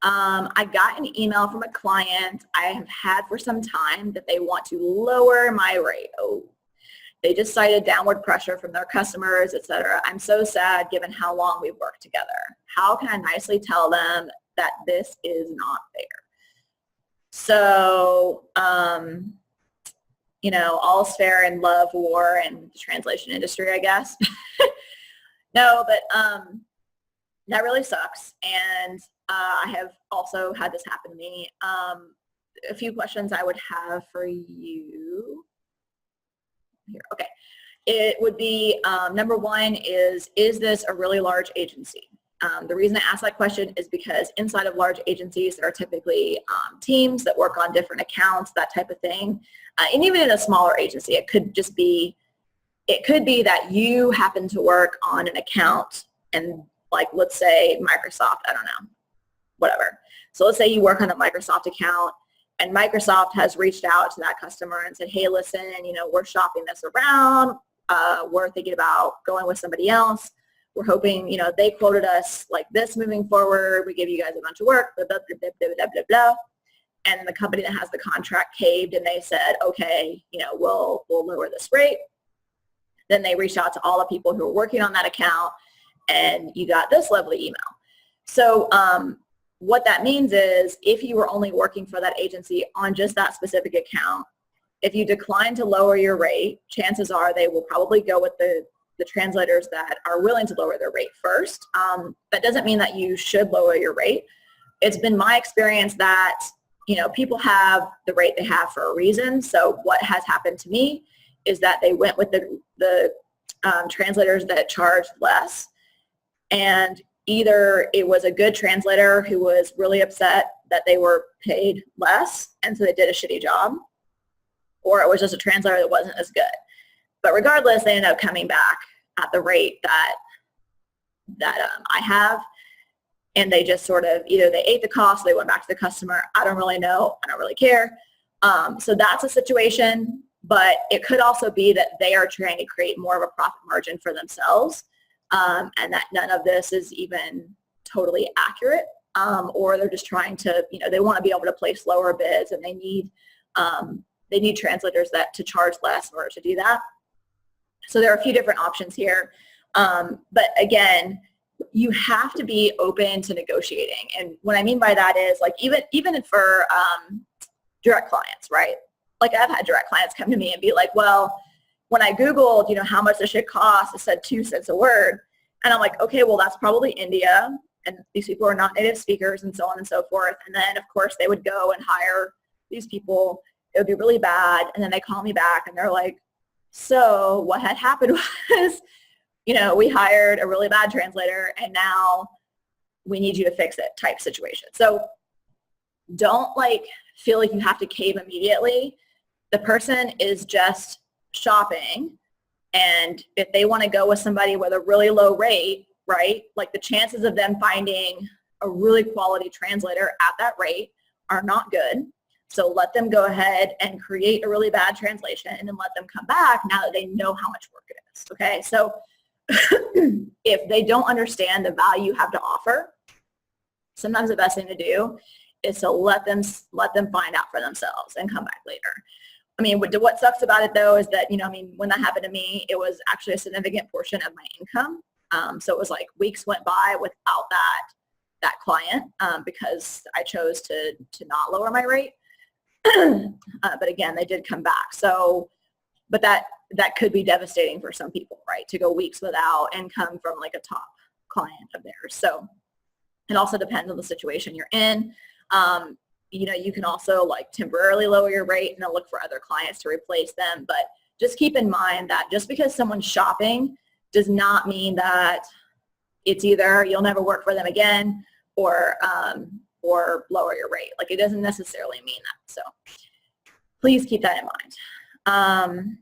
I got an email from a client I have had for some time that they want to lower my rate. Oh, they just cited downward pressure from their customers, etc. I'm so sad given how long we've worked together. How can I nicely tell them that this is not fair? So, you know, all's fair in love, war, and the translation industry, I guess. No, but that really sucks. And I have also had this happen to me. A few questions I would have for you. Here, okay. It would be, number one is this a really large agency? The reason I ask that question is because inside of large agencies, there are typically teams that work on different accounts, that type of thing. And even in a smaller agency, it could be that you happen to work on an account and, like, let's say Microsoft, I don't know, whatever. So let's say you work on a Microsoft account and Microsoft has reached out to that customer and said, hey, listen, you know, we're shopping this around. We're thinking about going with somebody else. We're hoping, you know, they quoted us like this moving forward. We give you guys a bunch of work, blah, blah, blah, blah, blah, blah, blah. And the company that has the contract caved and they said, okay, you know, we'll lower this rate. Then they reached out to all the people who were working on that account and you got this lovely email. So what that means is if you were only working for that agency on just that specific account, if you decline to lower your rate, chances are they will probably go with the translators that are willing to lower their rate first. That doesn't mean that you should lower your rate. It's been my experience that, you know, people have the rate they have for a reason. So what has happened to me is that they went with the translators that charged less, and either it was a good translator who was really upset that they were paid less and so they did a shitty job, or it was just a translator that wasn't as good. But regardless, they ended up coming back at the rate that I have, and they just sort of either they ate the cost, they went back to the customer. I don't really know. I don't really care. So that's a situation, but it could also be that they are trying to create more of a profit margin for themselves, and that none of this is even totally accurate, or they're just trying to, you know, they want to be able to place lower bids, and they need translators to charge less in order to do that. So there are a few different options here. But again, you have to be open to negotiating. And what I mean by that is, like, even for direct clients, right? Like, I've had direct clients come to me and be like, well, when I Googled, you know, how much this shit costs, it said 2 cents a word. And I'm like, okay, well, that's probably India. And these people are not native speakers and so on and so forth. And then, of course, they would go and hire these people. It would be really bad. And then they call me back and they're like, so what had happened was, you know, we hired a really bad translator and now we need you to fix it type situation. So don't, like, feel like you have to cave immediately. The person is just shopping, and if they want to go with somebody with a really low rate, right, like, the chances of them finding a really quality translator at that rate are not good. So let them go ahead and create a really bad translation and then let them come back now that they know how much work it is, okay? So if they don't understand the value you have to offer, sometimes the best thing to do is to let them find out for themselves and come back later. I mean, what sucks about it, though, is that, you know, I mean, when that happened to me, it was actually a significant portion of my income. So it was like weeks went by without that client because I chose to not lower my rate. But again, they did come back. So, but that could be devastating for some people, right? To go weeks without income from, like, a top client of theirs. So it also depends on the situation you're in. You know, you can also, like, temporarily lower your rate and then look for other clients to replace them. But just keep in mind that just because someone's shopping does not mean that it's either you'll never work for them again or lower your rate. Like, it doesn't necessarily mean that. So please keep that in mind.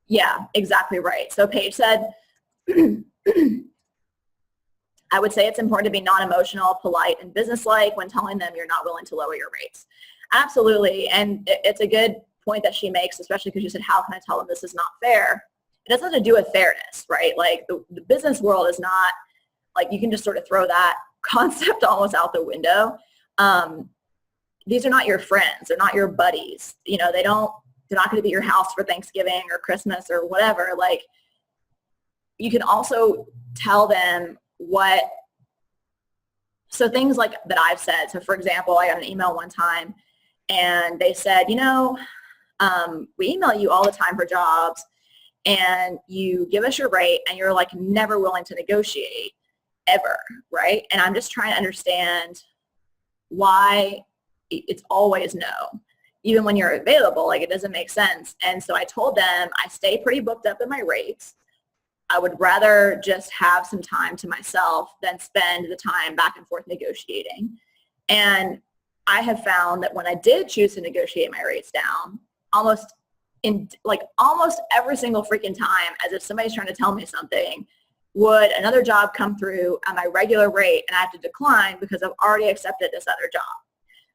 Yeah, exactly right. So Paige said, I would say it's important to be non-emotional, polite, and businesslike when telling them you're not willing to lower your rates. Absolutely. And it's a good point that she makes, especially because you said, how can I tell them this is not fair? It has nothing to do with fairness, right? Like, the business world is not, like, you can just sort of throw that concept almost out the window. these are not your friends. They're not your buddies. You know, they're not going to be at your house for Thanksgiving or Christmas or whatever. Like, you can also tell them so things like that I've said. So for example, I got an email one time and they said, you know, we email you all the time for jobs and you give us your rate and you're like never willing to negotiate ever, right? And I'm just trying to understand why it's always no, even when you're available. Like, it doesn't make sense. And so I told them I stay pretty booked up in my rates. I would rather just have some time to myself than spend the time back and forth negotiating. And I have found that when I did choose to negotiate my rates down, almost every single freaking time, as if somebody's trying to tell me something, would another job come through at my regular rate and I have to decline because I've already accepted this other job.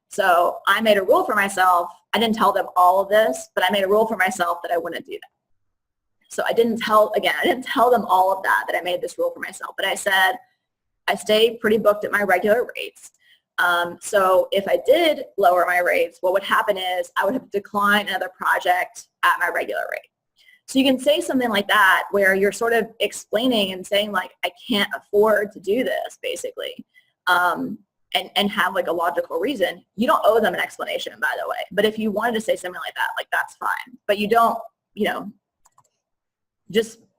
So I made a rule for myself. I didn't tell them all of this, but I made a rule for myself that I wouldn't do that. So I didn't tell them all of that I made this rule for myself, but I said I stay pretty booked at my regular rates. So if I did lower my rates, what would happen is I would have to decline another project at my regular rate. So you can say something like that where you're sort of explaining and saying like, I can't afford to do this, basically, and have like a logical reason. You don't owe them an explanation, by the way. But if you wanted to say something like that, like, that's fine. But you don't,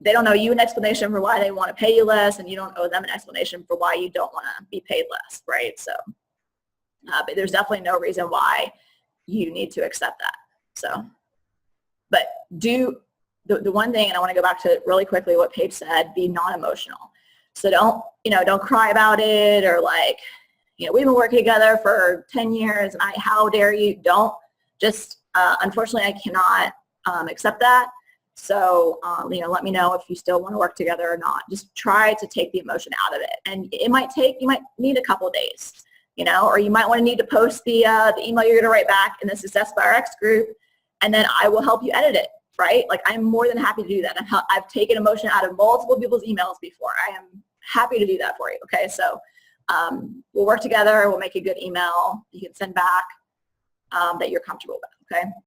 they don't owe you an explanation for why they want to pay you less, and you don't owe them an explanation for why you don't want to be paid less, right? So, but there's definitely no reason why you need to accept that. So, but the one thing, and I want to go back to really quickly what Paige said, be non-emotional. So don't cry about it, or like, we've been working together for 10 years and how dare you? Don't just, unfortunately, I cannot accept that. So, let me know if you still want to work together or not. Just try to take the emotion out of it. And you might need a couple of days, or you might want to need to post the email you're going to write back in the Success by RX group, and then I will help you edit it, right? Like, I'm more than happy to do that. I've taken emotion out of multiple people's emails before. I am happy to do that for you, okay? So we'll work together. We'll make a good email you can send back that you're comfortable with, okay?